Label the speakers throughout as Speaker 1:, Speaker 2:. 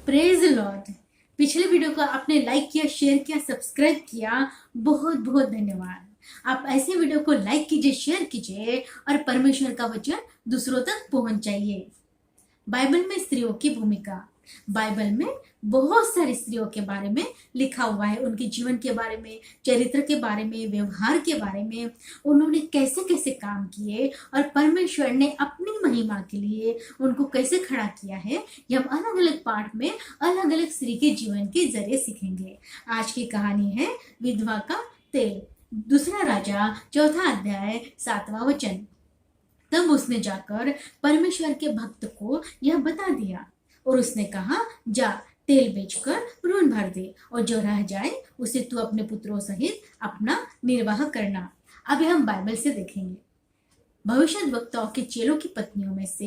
Speaker 1: Praise Lord. पिछले video को आपने लाइक किया, शेयर किया, सब्सक्राइब किया, बहुत बहुत धन्यवाद। आप ऐसे वीडियो को लाइक कीजिए, शेयर कीजिए और परमेश्वर का वचन दूसरों तक पहुंचाइए। बाइबल में स्त्रियों की भूमिका। बाइबल में बहुत सारी स्त्रियों के बारे में लिखा हुआ है, उनके जीवन के बारे में, चरित्र के बारे में, व्यवहार के बारे में, उन्होंने कैसे कैसे काम किए और परमेश्वर ने अपनी महिमा के लिए उनको कैसे खड़ा किया है। ये हम अलग अलग पार्ट में अलग अलग स्त्री के जीवन के जरिए सीखेंगे। आज की कहानी है विधवा का तेल। दूसरा राजा 4 अध्याय 7वां वचन। तब उसने जाकर परमेश्वर के भक्त को यह बता दिया और उसने कहा, जा तेल बेचकर ऋण भर दे और जो रह जाए उसे तू अपने पुत्रों सहित अपना निर्वाह करना। अभी हम बाइबल से देखेंगे। भविष्यद्वक्ताओं के चेलों की पत्नियों में से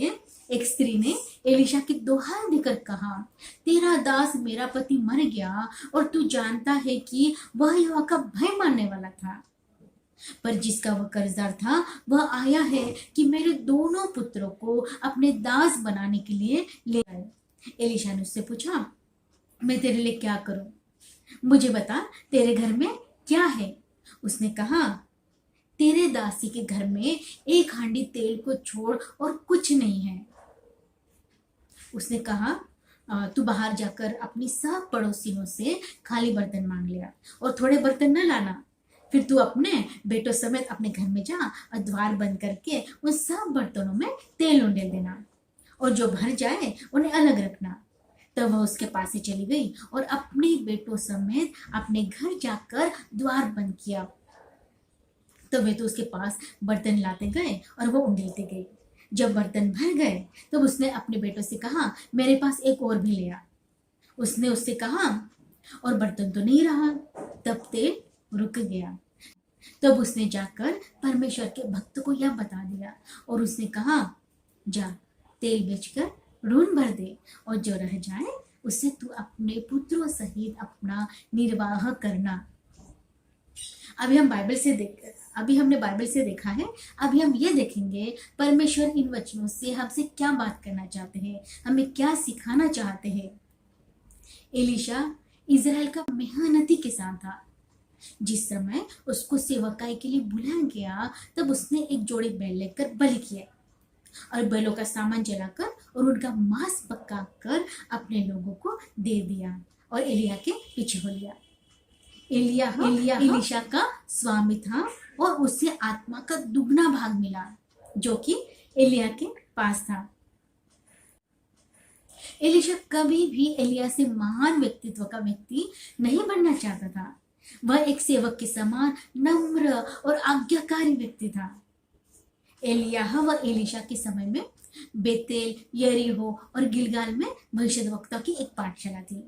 Speaker 1: एक स्त्री ने एलिशा की दोहाई देकर कहा, तेरा दास मेरा पति मर गया और तू जानता है कि वह यहोवा का भय मानने वाला था, पर जिसका वह कर्जदार था वह आया है कि मेरे दोनों पुत्रों को अपने दास बनाने के लिए ले आए। एलिशा ने उससे पूछा, मैं तेरे लिए क्या करूं? मुझे बता, तेरे घर में क्या है? उसने कहा, तेरे दासी के घर में एक हांडी तेल को छोड़ और कुछ नहीं है। उसने कहा, तू बाहर जाकर अपनी सब पड़ोसियों से खाली बर्तन मांग लिया और थोड़े बर्तन न लाना। फिर तू अपने बेटों समेत अपने घर में जा और द्वार बंद करके उन सब बर्तनों में तेल उंडेल देना और जो भर जाए उन्हें अलग रखना। तब वह उसके पास से चली गई और अपने बेटों समेत अपने घर जाकर द्वार बंद किया। तब वे तो उसके पास बर्तन लाते गए और वो उंडेलते गए। जब बर्तन भर गए तब उसने अपने बेटों से कहा, मेरे पास एक और भी ले आ। उसने उससे कहा, और बर्तन तो नहीं रहा। तब तेल रुक गया। तब उसने जाकर परमेश्वर के भक्त को यह बता दिया और उसने कहा, जा तेल बेचकर ऋण भर दे और जो रह जाए उससे तू अपने पुत्रों सहित अपना निर्वाह करना। अभी हमने बाइबल से देखा है। अभी हम ये देखेंगे परमेश्वर इन वचनों से हमसे क्या बात करना चाहते हैं, हमें क्या सिखाना चाहते हैं। एलिशा इज़राइल का मेहनती किसान था। जिस समय उसको सेवकाई के लिए बुलाया गया तब उसने एक जोड़े बैल लेकर बलि किया और बैलों का सामान जलाकर और उनका मांस पकाकर अपने लोगों को दे दिया और एलिया के पीछे हो लिया। एलिया एलिशा का स्वामी था और उसे आत्मा का दुगना भाग मिला जो कि एलिया के पास था। एलिशा कभी भी एलिया से महान व्यक्तित्व का व्यक्ति नहीं बनना चाहता था। वह एक सेवक के समान नम्र और आज्ञाकारी व्यक्ति था। एलियाह व एलिशा के समय में बेतेल, यरीहो और गिलगाल में भविष्यद्वक्ताओं की एक पाठशाला थी।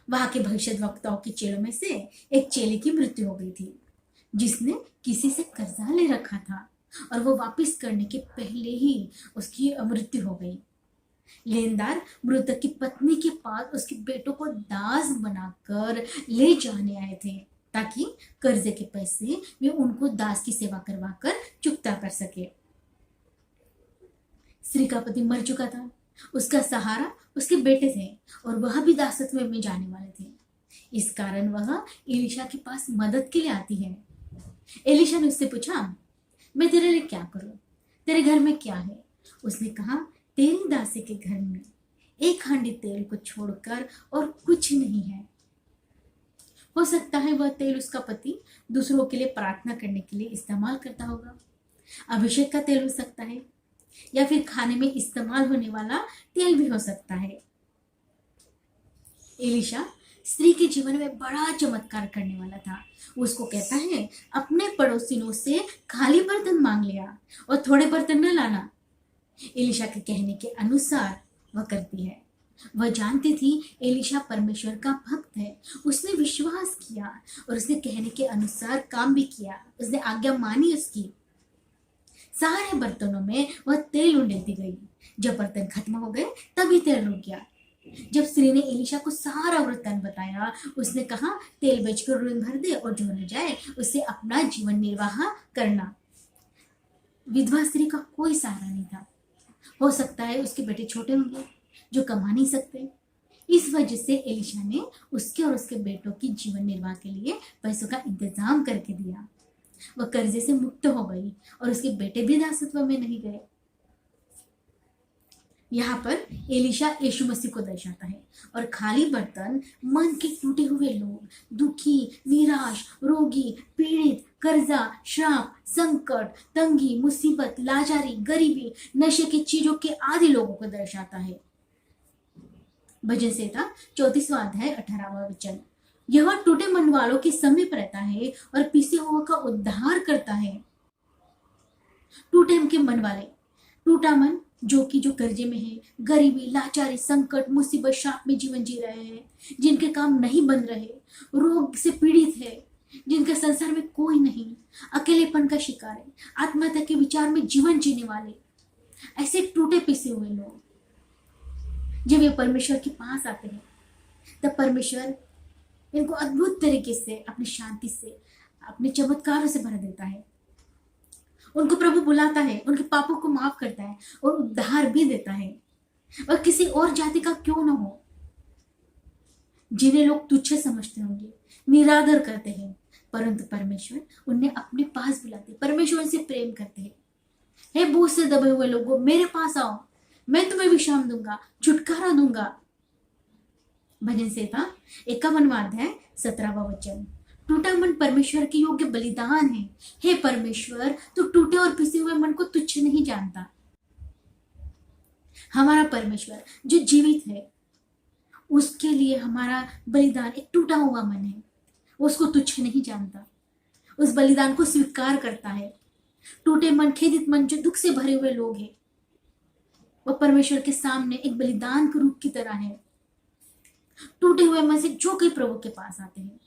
Speaker 1: वहां के भविष्यद्वक्ताओं के चेलों में से एक चेले की मृत्यु हो गई थी, जिसने किसी से कर्जा ले रखा था और वो वापस करने के पहले ही उसकी मृत्यु हो गई। लेनदार मृतक की पत्नी के पास उसके बेटों को दास बनाकर ले जाने आए थे ताकि कर्जे के पैसे वे उनको दास की सेवा करवाकर चुकता कर सके। स्त्री का पति मर चुका था। उसका सहारा उसके बेटे थे और वह भी दासत्व में जाने वाले थे। इस कारण वह एलिशा के पास मदद के लिए आती है। एलिशा ने उससे पूछा, मैं तेरे लिए क्या करूं? तेरे घर में क्या है? उसने कहा, तेरी दासी के घर में एक हांडी तेल को छोड़कर और कुछ नहीं है। हो सकता है वह तेल उसका पति दूसरों के लिए प्रार्थना करने के लिए इस्तेमाल करता होगा। अभिषेक का तेल हो सकता है या फिर खाने में इस्तेमाल होने वाला तेल भी हो सकता है। एलिशा स्त्री के जीवन में बड़ा चमत्कार करने वाला था। उसको कहता है, अपने पड़ोसियों से खाली बर्तन मांग लिया और थोड़े बर्तन न लाना। एलिशा के कहने के अनुसार वह करती है। वह जानती थी एलिशा परमेश्वर का भक्त है। उसने विश्वास किया और उसने कहने के अनुसार काम भी किया। उसने आज्ञा मानी उसकी। सारे बर्तनों में वह तेल उंडेलती गई। जब बर्तन खत्म हो गए तभी तेल रुक गया। जब स्त्री ने एलिशा को सारा वृत्तांत बताया, उसने कहा, तेल बेचकर ऋण भर दे और जो रह जाए उससे अपना जीवन निर्वाह करना। विधवा स्त्री का कोई सहारा नहीं था। हो सकता है उसके बेटे छोटे होंगे जो कमा नहीं सकते इस वजह से एलिशा ने उसके और उसके बेटों की जीवन निर्वाह के लिए पैसों का इंतजाम करके दिया। वह कर्जे से मुक्त हो गई और उसके बेटे भी दासत्व में नहीं गए। यहाँ पर एलिशा यीशु मसीह को दर्शाता है और खाली बर्तन मन के टूटे हुए लोग, दुखी, निराश, रोगी, पीड़ित, कर्जा, श्राप, संकट, तंगी, मुसीबत, लाचारी, गरीबी, नशे की चीजों के आदि लोगों को दर्शाता है। भजन संहिता 34वां अध्याय 18वां वचन। यह टूटे मन वालों के समीप रहता है और पीसे हुए का उद्धार करता है। टूटे के मन वाले, टूटा मन जो कर्जे में है, गरीबी, लाचारी, संकट, मुसीबत, श्राप में जीवन जी रहे हैं, जिनके काम नहीं बन रहे, रोग से पीड़ित है, जिनके संसार में कोई नहीं, अकेलेपन का शिकार है, आत्महत्या के विचार में जीवन जीने वाले, ऐसे टूटे पीसे हुए लोग जब वे परमेश्वर के पास आते हैं तब परमेश्वर इनको अद्भुत तरीके से अपनी शांति से, अपने चमत्कारों से भर देता है। उनको प्रभु बुलाता है, उनके पापों को माफ करता है और उद्धार भी देता है। और किसी और जाति का क्यों ना हो, जिन्हें लोग तुच्छ समझते होंगे, निरादर करते हैं, परंतु परमेश्वर उन्हें अपने पास बुलाते, परमेश्वर उनसे प्रेम करते हैं। हे बोझ से दबे हुए लोगों, मेरे पास आओ, मैं तुम्हें विश्राम दूंगा, छुटकारा दूंगा। भजन संहिता 51वां अध्याय 17वां वचन। टूटा मन परमेश्वर के योग्य बलिदान है। हे परमेश्वर, तू टूटे और पिसे हुए मन को तुच्छ नहीं जानता। हमारा परमेश्वर जो जीवित है, उसके लिए हमारा बलिदान एक टूटा हुआ मन है, उसको तुच्छ नहीं जानता, उस बलिदान को स्वीकार करता है। टूटे मन, खेदित मन, जो दुख से भरे हुए लोग हैं, वह परमेश्वर के सामने एक बलिदान के रूप की तरह है। टूटे हुए मन से जो कोई प्रभु के पास आते हैं,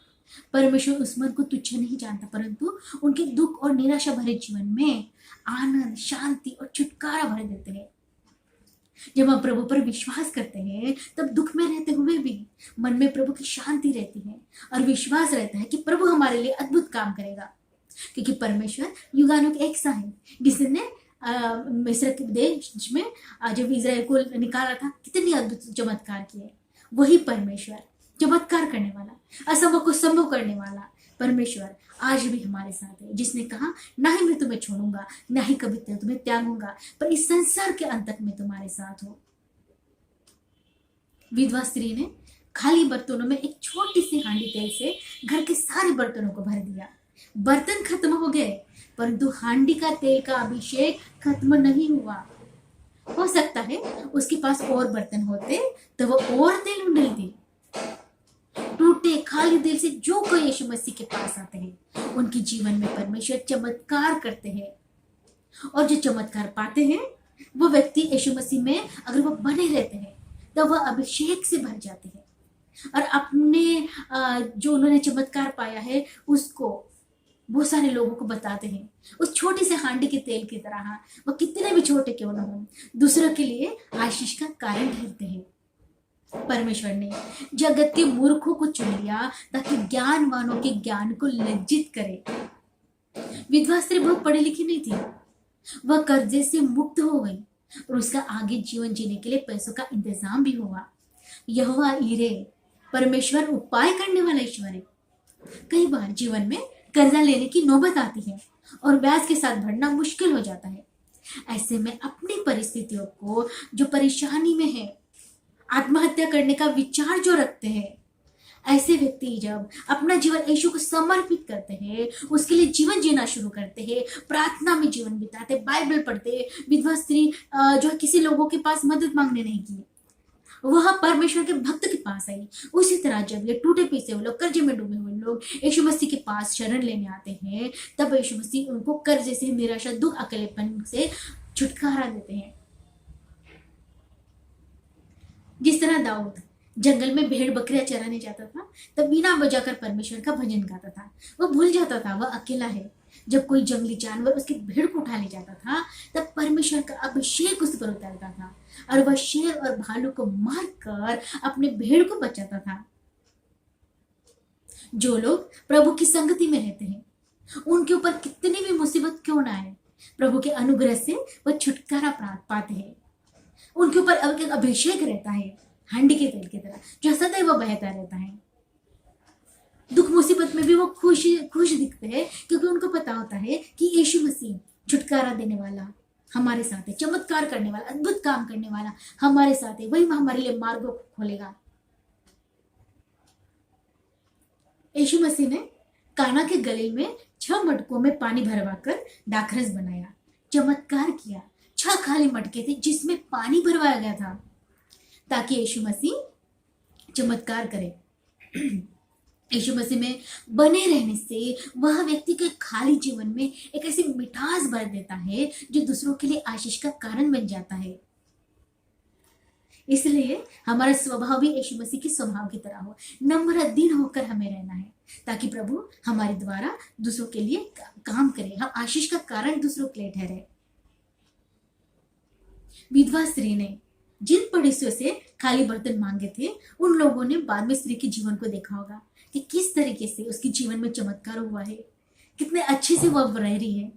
Speaker 1: परमेश्वर उस मन को तुच्छ नहीं जानता, परंतु उनके दुख और निराशा भरे जीवन में आनंद, शांति और छुटकारा भर देते हैं। जब हम प्रभु पर विश्वास करते हैं तब दुख में रहते हुए भी मन में प्रभु की शांति रहती है और विश्वास रहता है कि प्रभु हमारे लिए अद्भुत काम करेगा, क्योंकि परमेश्वर युगानुग एक सा है, जिसने मिस्र के देश में जब इजराइल को निकाला था, कितनी अद्भुत चमत्कार किए। वही परमेश्वर, चमत्कार करने वाला, असंभव को संभव करने वाला परमेश्वर आज भी हमारे साथ है, जिसने कहा ना ही मैं तुम्हें छोड़ूंगा, ना ही कभी तुम्हें त्यागूंगा, पर इस संसार के अंत तक मैं तुम्हारे साथ हूं। विधवा स्त्री ने खाली बर्तनों में एक छोटी सी हांडी तेल से घर के सारे बर्तनों को भर दिया। बर्तन खत्म हो गए, परंतु हांडी का तेल का अभिषेक खत्म नहीं हुआ। हो सकता है उसके पास और बर्तन होते तो वो और तेल उंडेलती। टूटे खाली दिल से जो कोई यीशु मसीह के पास आते हैं, उनके जीवन में परमेश्वर चमत्कार करते हैं, और जो चमत्कार पाते हैं वो व्यक्ति यीशु मसीह में अगर वो बने रहते हैं तो वह अभिषेक से भर जाते हैं और अपने जो उन्होंने चमत्कार पाया है उसको बहुत सारे लोगों को बताते हैं। उस छोटे से हांडी के तेल की तरह वो कितने भी छोटे क्यों ना हो, दूसरों के लिए आशीष का कारण ठहरते हैं। परमेश्वर ने जगत के मूर्खों को चुन लिया ताकि ज्ञानवानों के ज्ञान को लज्जित करे। विधवा स्त्री बहुत पढ़ी लिखी नहीं थी, वह कर्जे से मुक्त हो गई और उसका आगे जीवन जीने के लिए पैसों का इंतजाम भी हुआ। यहोवा यीरे, परमेश्वर उपाय करने वाला ईश्वर है। कई बार जीवन में कर्जा लेने की नौबत आती है और ब्याज के साथ भरना मुश्किल हो जाता है। ऐसे में अपनी परिस्थितियों को, जो परेशानी में है, आत्महत्या करने का विचार जो रखते हैं, ऐसे व्यक्ति जब अपना जीवन यीशु को समर्पित करते हैं, उसके लिए जीवन जीना शुरू करते हैं, प्रार्थना में जीवन बिताते, बाइबल पढ़ते, विधवा स्त्री जो किसी लोगों के पास मदद मांगने नहीं की, वह परमेश्वर के भक्त के पास आई। उसी तरह जब ये टूटे पीसे हुए लोग, कर्जे में डूबे हुए लोग यीशु मसीह के पास शरण लेने आते हैं, तब यीशु मसीह उनको कर्जे से, निराशा, दुख, अकेलेपन से छुटकारा देते हैं। जिस तरह दाऊद जंगल में भेड़ बकरियां चराने जाता था, तब बीना बजाकर परमेश्वर का भजन गाता था। वह भूल जाता था वह अकेला है। जब कोई जंगली जानवर उसकी भेड़ को उठा ले जाता था, तब परमेश्वर का अभिषेक उस पर उतरता था और वह शेर और भालू को मारकर अपने भेड़ को बचाता था। जो लोग प्रभु की संगति में रहते हैं, उनके ऊपर कितनी भी मुसीबत क्यों ना आए, प्रभु के अनुग्रह से वह छुटकारा पाते हैं। उनके ऊपर अभिषेक रहता है। हंडी के तेल की तरह जो सदैव बहता रहता है। दुख मुसीबत में भी वो खुश खुश दिखते हैं, क्योंकि उनको पता होता है कि यीशु मसीह छुटकारा देने वाला हमारे साथ है, चमत्कार करने वाला, अद्भुत काम करने वाला हमारे साथ है, वही हमारे लिए मार्गों को खोलेगा। यीशु मसीह ने काना के गलील में 6 मटकों में पानी भरवाकर दाखरस बनाया, चमत्कार किया। 6 खाली मटके थे जिसमें पानी भरवाया गया था, ताकि यीशु मसीह चमत्कार करे। यीशु मसीह में बने रहने से वह व्यक्ति के खाली जीवन में एक ऐसी मिठास भर देता है जो दूसरों के लिए आशीष का कारण बन जाता है। इसलिए हमारा स्वभाव भी यीशु मसीह के स्वभाव की तरह हो, नम्र दीन होकर हमें रहना है, ताकि प्रभु हमारे द्वारा दूसरों के लिए काम करे, हम आशीष का कारण दूसरों के लिए ठहरे। विधवा स्त्री ने जिन पड़ोसियों से खाली बर्तन मांगे थे, उन लोगों ने बाद में स्त्री के जीवन को देखा होगा कि किस तरीके से उसके जीवन में चमत्कार हुआ है, कितने अच्छे से वह रह रही है।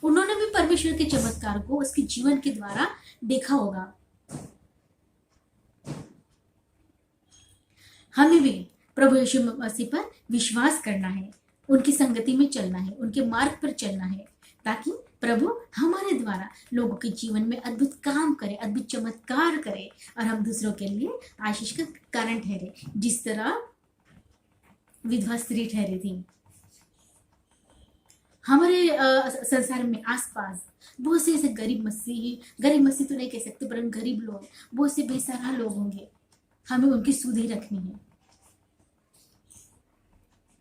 Speaker 1: उन्होंने भी परमेश्वर के चमत्कार को उसके जीवन के द्वारा देखा होगा। हमें भी प्रभु यीशु मसीह पर विश्वास करना है, उनकी संगति में चलना है, उनके मार्ग पर चलना है, ताकि प्रभु हमारे द्वारा लोगों के जीवन में अद्भुत काम करे, अद्भुत चमत्कार करे और हम दूसरों के लिए आशीष का कारण ठहरे, जिस तरह विधवा स्त्री ठहरी थी। हमारे संसार में आसपास बहुत से ऐसे गरीब मसीह तो नहीं कह सकते, परंतु गरीब लोग, बहुत से बेसहारा लोग होंगे। हमें उनकी सुधि रखनी है,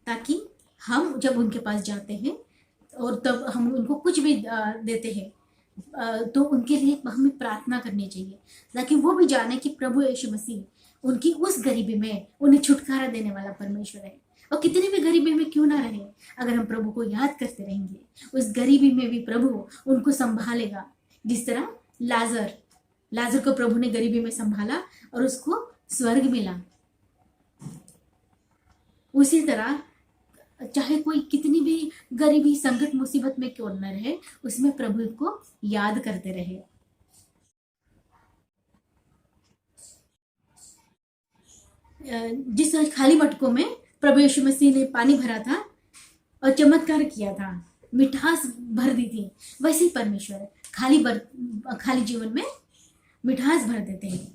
Speaker 1: ताकि हम जब उनके पास जाते हैं और तब हम उनको कुछ भी देते हैं, तो उनके लिए हमें प्रार्थना करनी चाहिए, ताकि वो भी जाने कि प्रभु यीशु मसीह उनकी उस गरीबी में उन्हें छुटकारा देने वाला परमेश्वर है। और कितनी भी गरीबी में क्यों ना रहे, अगर हम प्रभु को याद करते रहेंगे, उस गरीबी में भी प्रभु उनको संभालेगा। जिस तरह लाजर को प्रभु ने गरीबी में संभाला और उसको स्वर्ग मिला, उसी तरह चाहे कोई कितनी भी गरीबी संकट मुसीबत में क्यों न रहे, उसमें प्रभु को याद करते रहे। जिस खाली मटकों में प्रभु यीशु मसीह ने पानी भरा था और चमत्कार किया था, मिठास भर दी थी, वैसे ही परमेश्वर खाली जीवन में मिठास भर देते हैं।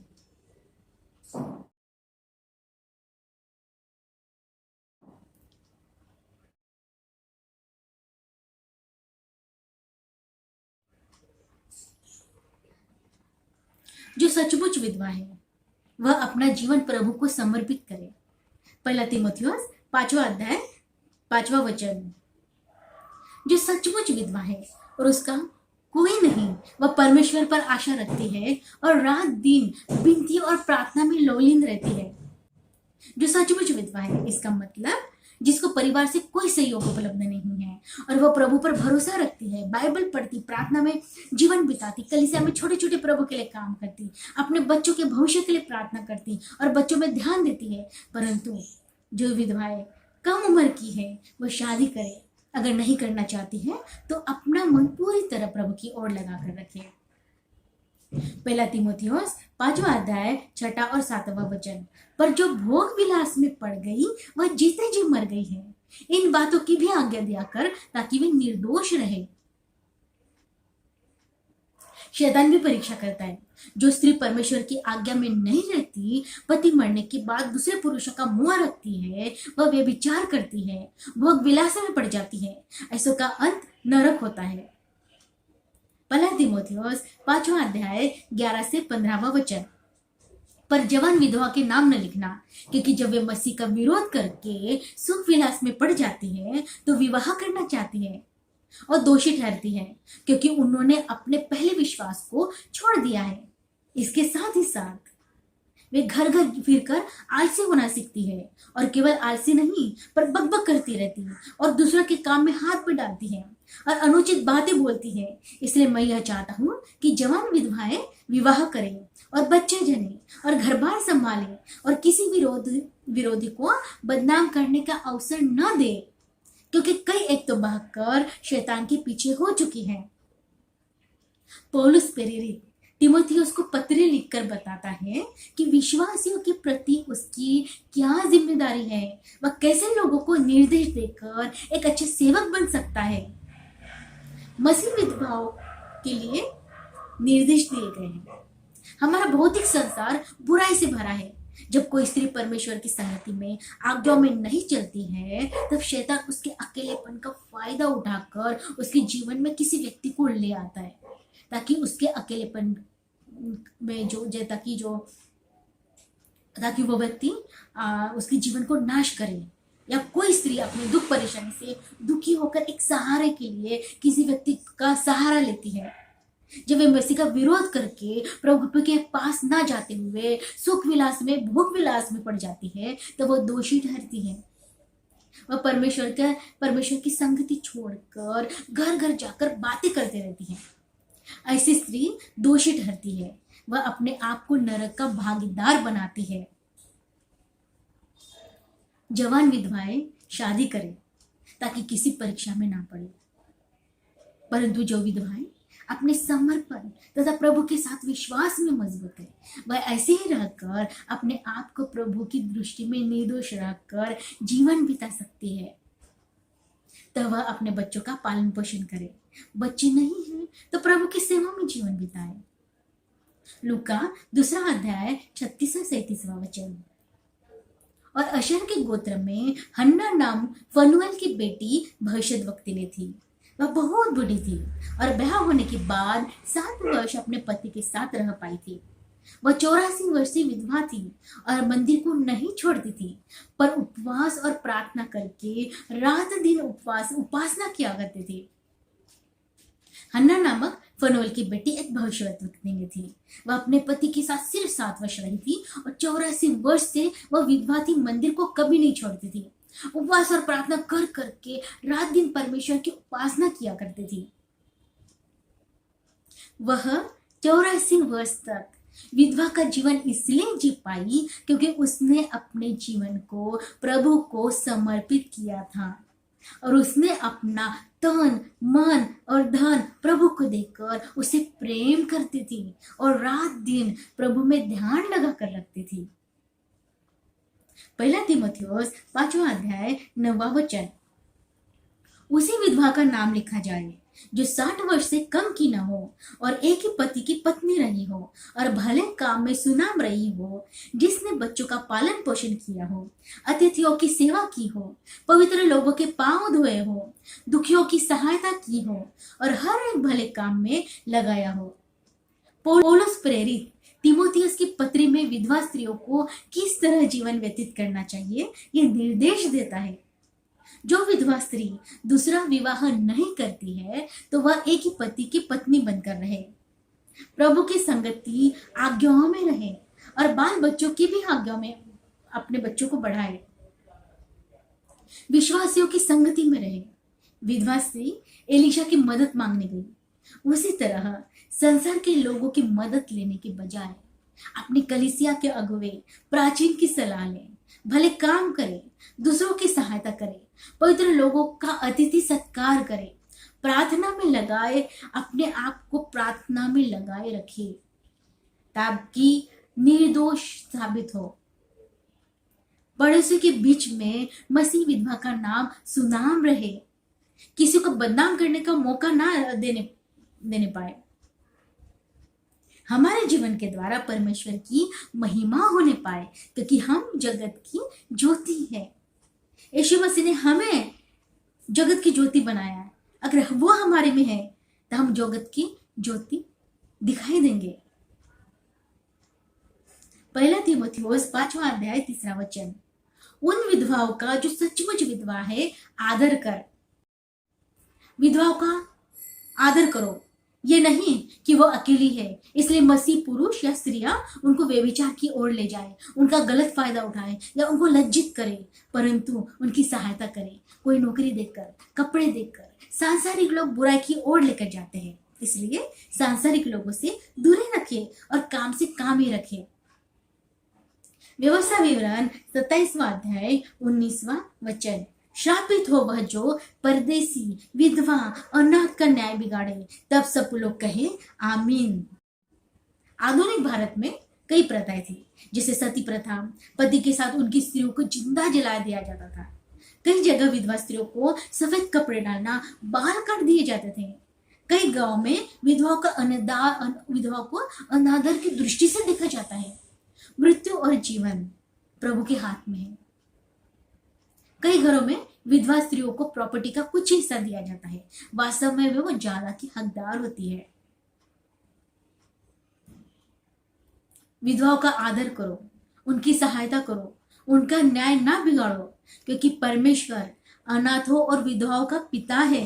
Speaker 1: जो सचमुच विधवा है वह अपना जीवन प्रभु को समर्पित करे। 1 तीमुथियुस 5वां अध्याय 5वां वचन। जो सचमुच विधवा है और उसका कोई नहीं, वह परमेश्वर पर आशा रखती है और रात दिन विनती और प्रार्थना में लोलीन रहती है। जो सचमुच विधवा है, इसका मतलब जिसको परिवार से कोई सहयोग उपलब्ध नहीं है और वह प्रभु पर भरोसा रखती है, बाइबल पढ़ती, प्रार्थना में जीवन बिताती, कलीसिया में छोटे छोटे प्रभु के लिए काम करती, अपने बच्चों के भविष्य के लिए प्रार्थना करती और बच्चों में ध्यान देती है। परंतु जो विधवाएं कम उम्र की है, वह शादी करे, अगर नहीं करना चाहती है तो अपना मन पूरी तरह प्रभु की ओर लगा कर रखे। 1 तीमुथियुस 5वां अध्याय 6 और 7वां वचन। पर जो भोग विलास में पड़ गई वह जीते जी मर गई है। इन बातों की भी आज्ञा दिया कर, ताकि वे निर्दोष रहे। शैतान भी परीक्षा करता है। जो स्त्री परमेश्वर की आज्ञा में नहीं रहती, पति मरने के बाद दूसरे पुरुषों का मुंह रखती है, वह व्यभिचार करती है, भोग विलास में पड़ जाती है, ऐसों का अंत नरक होता है। 1 तीमुथियुस 5वां अध्याय 11 से 15वां वचन। पर जवान विधवा के नाम न लिखना, क्योंकि जब वे मसीह का विरोध करके सुख विलास में पड़ जाती है तो विवाह करना चाहती है और दोषी ठहरती है, क्योंकि उन्होंने अपने पहले विश्वास को छोड़ दिया है। इसके साथ ही साथ वे घर घर फिरकर आलसी होना सीखती है, और केवल आलसी नहीं पर बकबक करती रहती है और दूसरों के काम में हाथ पे डालती है और अनुचित बातें बोलती है। इसलिए मैं यह चाहता हूँ कि जवान विधवाएं विवाह करें और बच्चे जने और घर बार संभालें और किसी विरोधी को बदनाम करने का अवसर न दे, क्योंकि कई एक तो बहकर शैतान के पीछे हो चुकी है। पौलुस प्रेरित तिमोथियुस को पत्र लिखकर बताता है कि विश्वासियों के प्रति उसकी क्या जिम्मेदारी है, वह कैसे लोगों को निर्देश देकर एक अच्छे सेवक बन सकता है। मसीह विधवाओं के लिए निर्देश दिए गए हैं। हमारा भौतिक संसार बुराई से भरा है। जब कोई स्त्री परमेश्वर की संगति में आज्ञाओं में नहीं चलती है, तब शैतान उसके अकेलेपन का फायदा उठाकर उसके जीवन में किसी व्यक्ति को ले आता है, ताकि उसके अकेलेपन में ताकि वो व्यक्ति उसके जीवन को नाश करे, या कोई स्त्री अपने दुख परेशानी से दुखी होकर एक सहारे के लिए किसी व्यक्ति का सहारा लेती है। जब वे मसीह का विरोध करके प्रभु के पास ना जाते हुए सुख विलास में भोग विलास में पड़ जाती है, तो वो दोषी ठहरती है। वह परमेश्वर की संगति छोड़कर घर घर जाकर बातें करते रहती है। ऐसी स्त्री दोषी ठहरती है। वह अपने आप को नरक का भागीदार बनाती है। जवान विधवाएं शादी करें ताकि किसी परीक्षा में ना पड़े, परंतु जो विधवाएं अपने समर्पण तथा प्रभु के साथ विश्वास में मजबूत है, वह ऐसे ही रहकर अपने आप को प्रभु की दृष्टि में निर्दोष रखकर जीवन बिता सकती है। तब वह अपने बच्चों का पालन पोषण करे। बच्चे नहीं हैं तो प्रभु की सेवा में जीवन बिताए। लूका 2 अध्याय 36 से 37 वचन। और अशर के गोत्र में हन्ना नाम फनुएल की बेटी भविष्यद्वक्तिनी थी। वह बहुत बूढ़ी थी और ब्याह होने के बाद 7 वर्ष अपने पति के साथ रह पाई थी। वह 84 वर्षीय विधवा थी और मंदिर को नहीं छोड़ती थी, पर उपवास और प्रार्थना करके रात दिन उपासना किया करती थी। हन्ना नामक फनुएल की बेटी एक भविष्यद्वक्तिनी थी। वह अपने पति के साथ सिर्फ 7 वर्ष रही थी और 84 वर्ष से वह विधवा थी। मंदिर को कभी नहीं छोड़ती थी। उपवास और प्रार्थना कर करके रात दिन परमेश्वर की उपासना किया करती थी। वह 84 वर्ष तक विधवा का जीवन इसलिए जी पाई क्योंकि उसने अपने जीवन को प्रभु को समर्पित किया था और उसने अपना तन मन और धन प्रभु को देकर उसे प्रेम करती थी और रात दिन प्रभु में ध्यान लगा कर रखती थी। 1 तीमुथियुस 5 अध्याय 9 वचन। उसी विधवा का नाम लिखा जाए जो 60 वर्ष से कम की न हो और एक ही पति की पत्नी रही हो और भले काम में सुनाम रही हो, जिसने बच्चों का पालन पोषण किया हो, अतिथियों की सेवा की हो, पवित्र लोगों के पांव धोए हो, दुखियों की सहायता की हो और हर एक भले काम में लगाया हो। पौलुस प्रेरित तिमोथियुस की पत्री में विधवा स्त्रियों को किस तरह जीवन व्यतीत करना चाहिए ये निर्देश देता है। जो विधवा स्त्री दूसरा विवाह नहीं करती है तो वह एक ही पति की पत्नी बनकर रहे, प्रभु की संगति आज्ञाओं में रहे और बाल बच्चों की भी आज्ञाओं में अपने बच्चों को बढ़ाए, विश्वासियों की संगति में रहे। विधवा स्त्री एलिशा की मदद मांगने गई। उसी तरह संसार के लोगों की मदद लेने के बजाय अपनी कलीसिया के अगुवे प्राचीन की सलाह लें, भले काम करे, दूसरों की सहायता करे, पवित्र लोगों का अतिथि सत्कार करे, प्रार्थना में लगाए, अपने आप को प्रार्थना में लगाए रखे ताकि निर्दोष साबित हो। पड़ोसियों के बीच में मसीह विधवा का नाम सुनाम रहे, किसी को बदनाम करने का मौका ना देने पाए। हमारे जीवन के द्वारा परमेश्वर की महिमा होने पाए, क्योंकि हम जगत की ज्योति है। यीशु मसीह ने हमें जगत की ज्योति बनाया है। अगर वो हमारे में है तो हम जगत की ज्योति दिखाई देंगे। 1 तीमुथियुस 5 अध्याय 3 वचन। उन विधवाओं का जो सचमुच विधवा है आदर कर। विधवाओं का आदर करो, ये नहीं कि वो अकेली है इसलिए मसीह पुरुष या स्त्रियां उनको व्यभिचार की ओर ले जाए, उनका गलत फायदा उठाए या उनको लज्जित करे, परंतु उनकी सहायता करे। कोई नौकरी देकर, कपड़े देकर सांसारिक लोग बुराई की ओर लेकर जाते हैं, इसलिए सांसारिक लोगों से दूरी रखे और काम से काम ही रखे। व्यवस्था विवरण 27 अध्याय 19 वचन। श्रापित हो वह जो परदेसी, विधवा और अनाथ का न्याय बिगाड़े। तब सब लोग कहे आमीन। आधुनिक भारत में कई प्रथाएं थी, जैसे सती प्रथा, पति के साथ उनकी स्त्रियों को जिंदा जला दिया जाता था। कई जगह विधवा स्त्रियों को सफेद कपड़े डालना, बाल काट दिए जाते थे। कई गांव में विधवाओं को अनादर की दृष्टि से देखा जाता है। मृत्यु और जीवन प्रभु के हाथ में है। कई घरों में विधवा स्त्रियों को प्रॉपर्टी का कुछ हिस्सा दिया जाता है, वास्तव में वो ज्यादा की हकदार होती है। विधवाओं का आदर करो, उनकी सहायता करो, उनका न्याय ना बिगाड़ो, क्योंकि परमेश्वर अनाथों और विधवाओं का पिता है।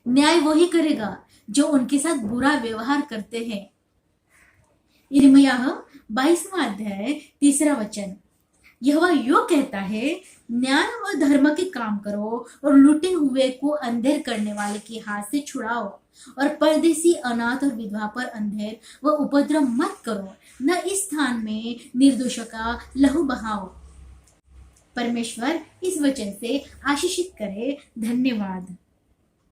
Speaker 1: न्याय वही करेगा जो उनके साथ बुरा व्यवहार करते हैं। यिर्मयाह 22वां अध्याय 3 वचन, यहोवा यो कहता है, न्याय और धर्म के काम करो और लूटे हुए को अंधेर करने वाले के हाथ से छुड़ाओ, और परदेसी, अनाथ और विधवा पर अंधेर व उपद्रव मत करो, न इस स्थान में निर्दोषों का लहू बहाओ। परमेश्वर इस वचन से आशीषित करे। धन्यवाद।